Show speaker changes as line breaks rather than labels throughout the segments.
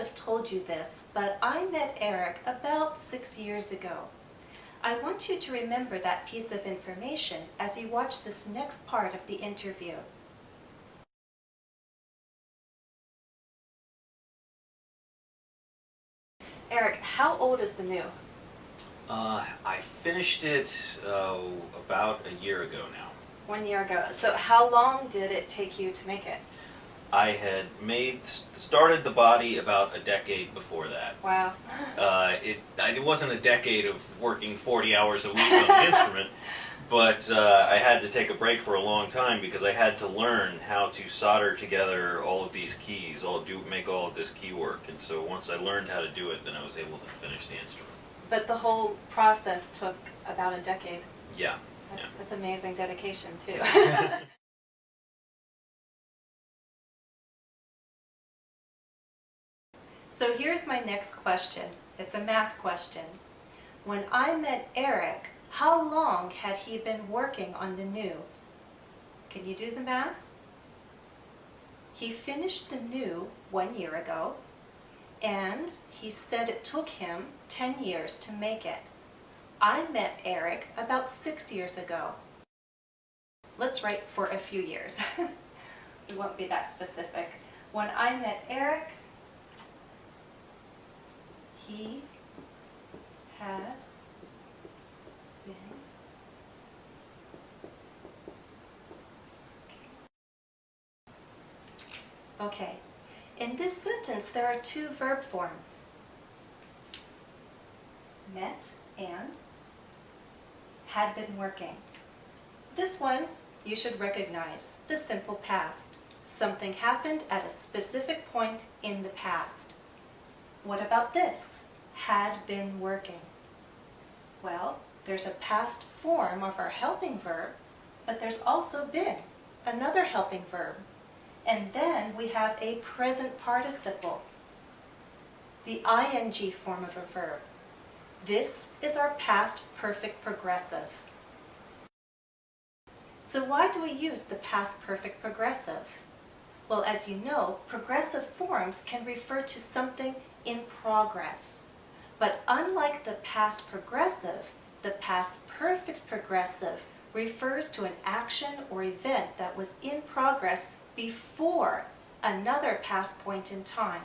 have told you this, but I met Eric about 6 years ago. I want you to remember that piece of information as you watch this next part of the interview. Eric, how old is the new?
I finished it about a year ago now.
1 year ago. So how long did it take you to make it?
I had started the body about a decade before that.
Wow.
It wasn't a decade of working 40 hours a week on the instrument, but I had to take a break for a long time because I had to learn how to solder together all of these keys, make all of this key work. And so once I learned how to do it, then I was able to finish the instrument.
But the whole process took about a decade.
Yeah.
That's amazing dedication, too. So here's my next question. It's a math question. When I met Eric, how long had he been working on the new? Can you do the math? He finished the new 1 year ago, and he said it took him 10 years to make it. I met Eric about 6 years ago. Let's write for a few years. We won't be that specific. When I met Eric, he had been Okay. In this sentence, there are two verb forms. Met and had been working. This one you should recognize, the simple past. Something happened at a specific point in the past. What about this? Had been working. Well, there's a past form of our helping verb, but there's also been, another helping verb. And then we have a present participle, the ing form of a verb. This is our past perfect progressive. So why do we use the past perfect progressive? Well, as you know, progressive forms can refer to something in progress. But unlike the past progressive, the past perfect progressive refers to an action or event that was in progress before another past point in time.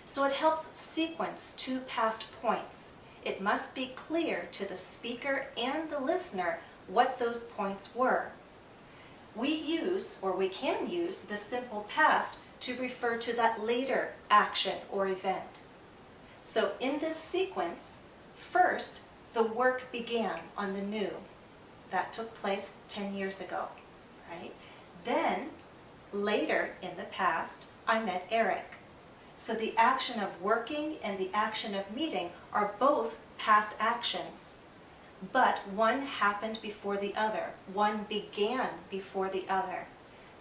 So it helps sequence two past points. It must be clear to the speaker and the listener what those points were. We can use the simple past to refer to that later action or event. So in this sequence, first, the work began on the new. That took place 10 years ago, right? Then, later in the past, I met Eric. So the action of working and the action of meeting are both past actions. But one happened before the other. One began before the other.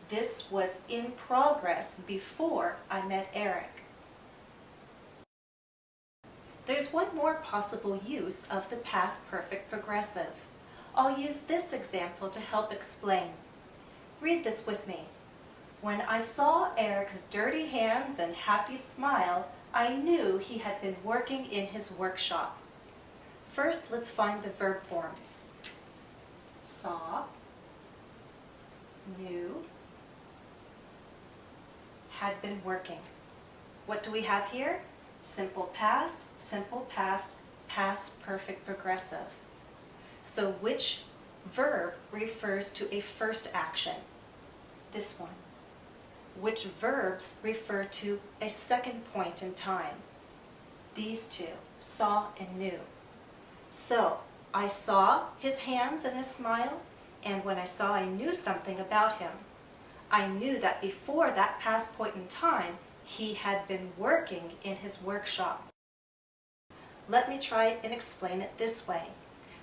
This was in progress before I met Eric. There's one more possible use of the past perfect progressive. I'll use this example to help explain. Read this with me. When I saw Eric's dirty hands and happy smile, I knew he had been working in his workshop. First, let's find the verb forms. Saw, knew, had been working. What do we have here? Simple past, past perfect progressive. So which verb refers to a first action? This one. Which verbs refer to a second point in time? These two, saw and knew. So, I saw his hands and his smile, and when I saw, I knew something about him. I knew that before that past point in time, he had been working in his workshop. Let me try and explain it this way.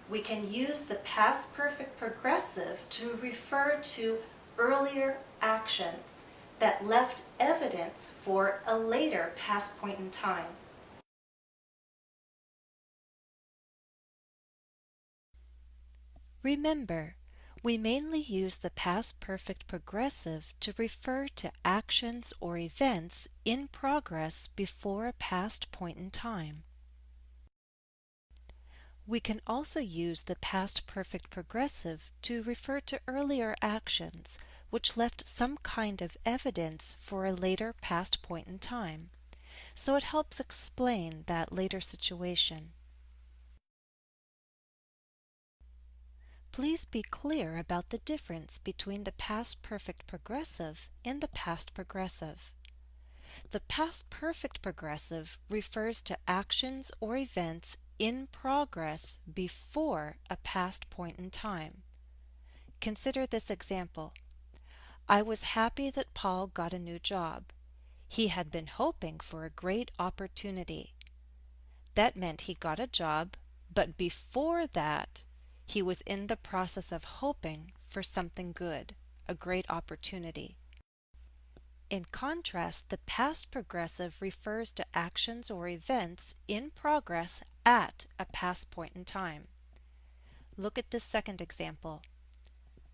We can use the past perfect progressive to refer to earlier actions that left evidence for a later past point in time.
Remember,
We mainly use the past perfect progressive to refer to actions or events in progress before a past point in time. We can also use the past perfect progressive to refer to earlier actions which left some kind of evidence for a later past point in time, so it helps explain that later situation. Please be clear about the difference between the past perfect progressive and the past progressive. The past perfect progressive refers to actions or events in progress before a past point in time. Consider this example. I was happy that Paul got a new job. He had been hoping for a great opportunity. That meant he got a job, but before that, he was in the process of hoping for something good, a great opportunity. In contrast, the past progressive refers to actions or events in progress at a past point in time. Look at this second example.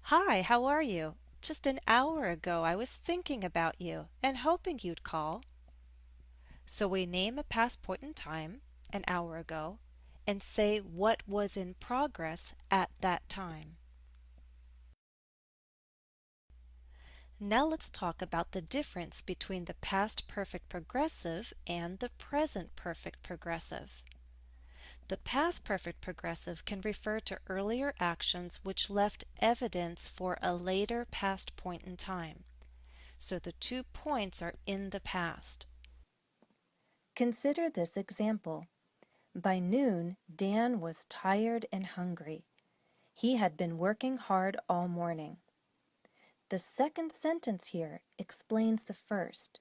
Hi, how are you? Just an hour ago I was thinking about you and hoping you'd call. So we name a past point in time, an hour ago, and say what was in progress at that time. Now let's talk about the difference between the past perfect progressive and the present perfect progressive. The past perfect progressive can refer to earlier actions which left evidence for a later past point in time. So the 2 points are in the past. Consider this example. By noon, Dan was tired and hungry. He had been working hard all morning. The second sentence here explains the first.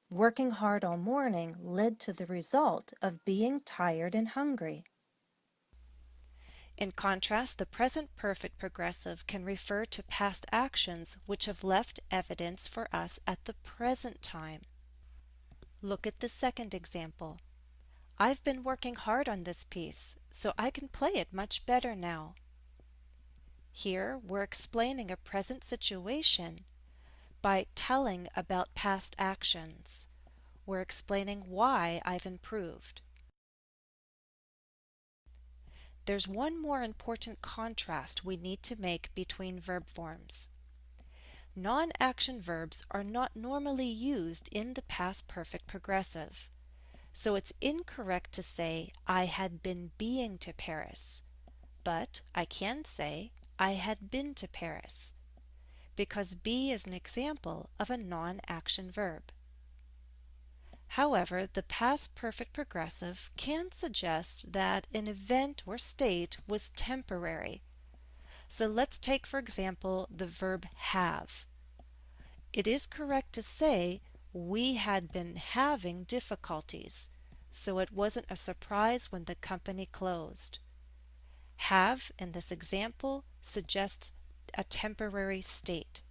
Working hard all morning led to the result of being tired and hungry. In contrast, the present perfect progressive can refer to past actions which have left evidence for us at the present time. Look at the second example. I've been working hard on this piece, so I can play it much better now. Here, we're explaining a present situation by telling about past actions. We're explaining why I've improved. There's one more important contrast we need to make between verb forms. Non-action verbs are not normally used in the past perfect progressive. So it's incorrect to say, I had been being to Paris, but I can say, I had been to Paris, because be is an example of a non-action verb. However, the past perfect progressive can suggest that an event or state was temporary. So let's take, for example, the verb have. It is correct to say, we had been having difficulties, so it wasn't a surprise when the company closed. Have in this example suggests a temporary state.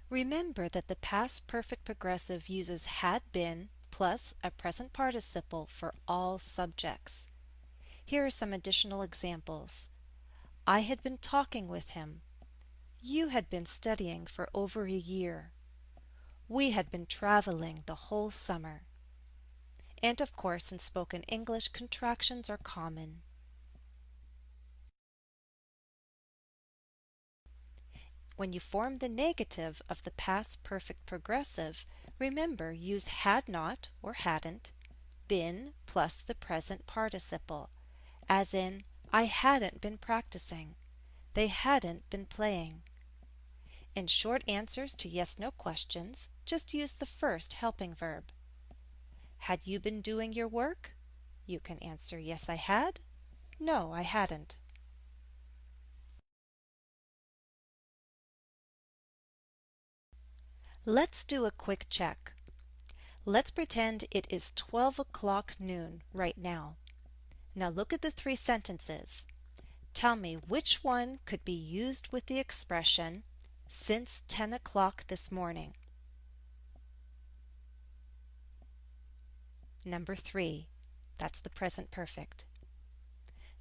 Remember that the past perfect progressive uses had been plus a present participle for all subjects. Here are some additional examples. I had been talking with him. You had been studying for over a year. We had been traveling the whole summer. And of course, in spoken English, contractions are common. When you form the negative of the past perfect progressive, remember use had not or hadn't, been plus the present participle, as in, I hadn't been practicing. They hadn't been playing. In short answers to yes/no questions, just use the first helping verb. Had you been doing your work? You can answer yes, I had. No, I hadn't. Let's do a quick check. Let's pretend it is 12 o'clock noon right now. Now look at the 3 sentences. Tell me which one could be used with the expression since 10 o'clock this morning. Number 3, that's the present perfect.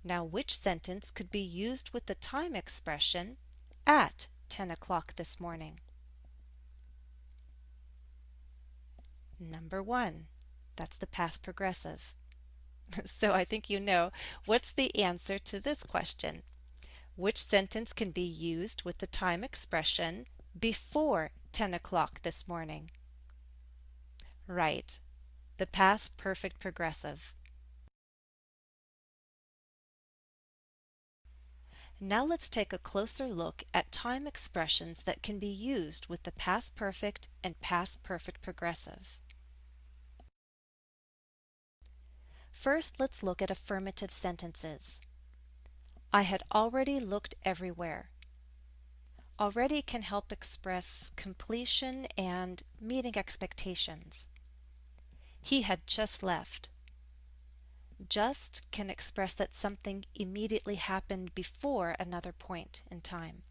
Now, which sentence could be used with the time expression at 10 o'clock this morning? Number 1. That's the past progressive. So I think you know what's the answer to this question. Which sentence can be used with the time expression before 10 o'clock this morning? Right, the past perfect progressive. Now let's take a closer look at time expressions that can be used with the past perfect and past perfect progressive. First, let's look at affirmative sentences. I had already looked everywhere. Already can help express completion and meeting expectations. He had just left. Just can express that something immediately happened before another point in time.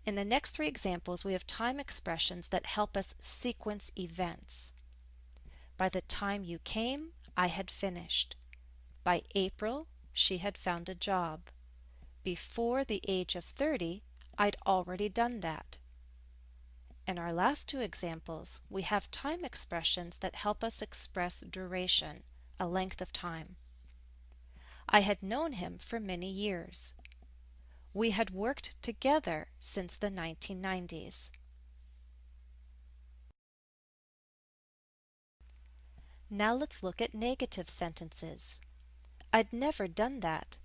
In the next three examples, we have time expressions that help us sequence events. By the time you came, I had finished. By April, she had found a job. Before the age of 30, I'd already done that. In our last two examples, we have time expressions that help us express duration, a length of time. I had known him for many years. We had worked together since the 1990s. Now let's look at negative sentences. I'd never done that.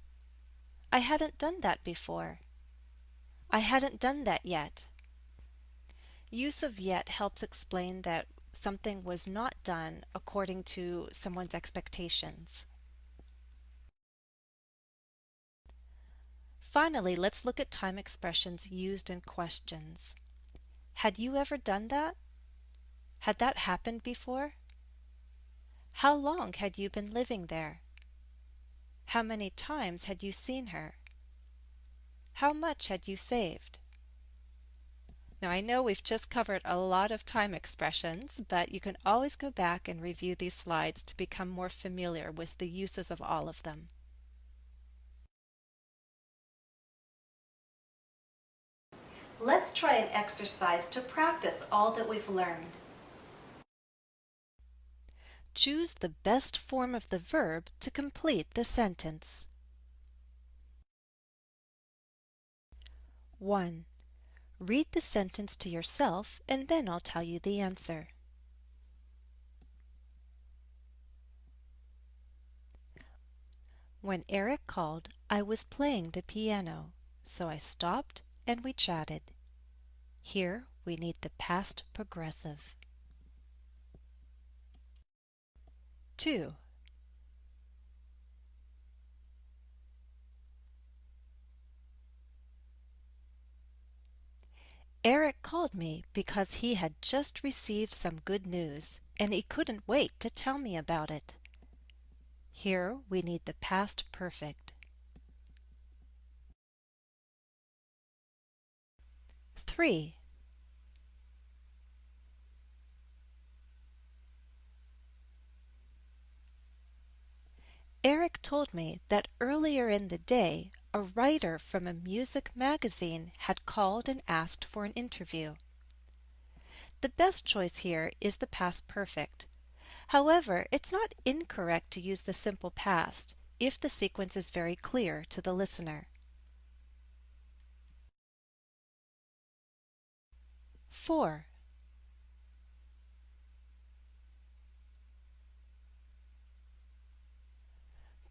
I hadn't done that before. I hadn't done that yet. Use of yet helps explain that something was not done according to someone's expectations. Finally, let's look at time expressions used in questions. Had you ever done that? Had that happened before? How long had you been living there? How many times had you seen her? How much had you saved? Now I know we've just covered a lot of time expressions, but you can always go back and review these slides to become more familiar with the uses of all of them.
Let's try an exercise to practice all that we've learned.
Choose the best form of the verb to complete the sentence. 1. Read the sentence to yourself and then I'll tell you the answer. When Eric called, I was playing the piano, so I stopped and we chatted. Here we need the past progressive. 2. Eric called me because he had just received some good news and he couldn't wait to tell me about it. Here we need the past perfect. 3. Eric told me that earlier in the day a writer from a music magazine had called and asked for an interview. The best choice here is the past perfect. However, it's not incorrect to use the simple past if the sequence is very clear to the listener. 4.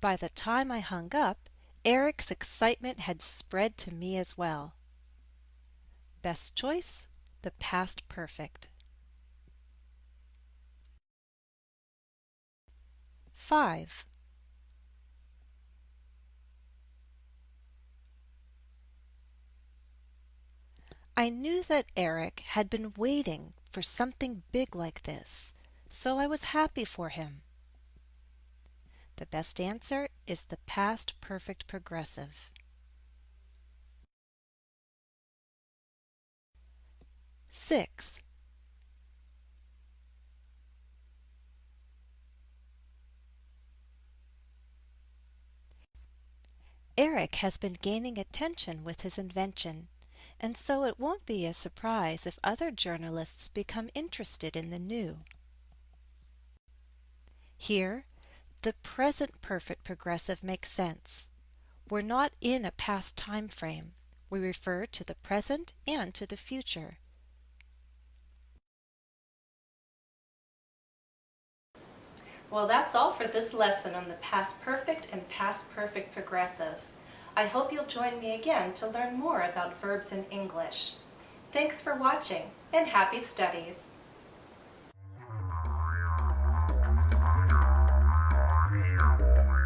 By the time I hung up, Eric's excitement had spread to me as well. Best choice, the past perfect. 5. I knew that Eric had been waiting for something big like this, so I was happy for him. The best answer is the past perfect progressive. 6. Eric has been gaining attention with his invention, and so it won't be a surprise if other journalists become interested in the new. Here, the present perfect progressive makes sense. We're not in a past time frame. We refer to the present and to the future.
Well, that's all for this lesson on the past perfect and past perfect progressive. I hope you'll join me again to learn more about verbs in English. Thanks for watching, and happy studies!
Bye.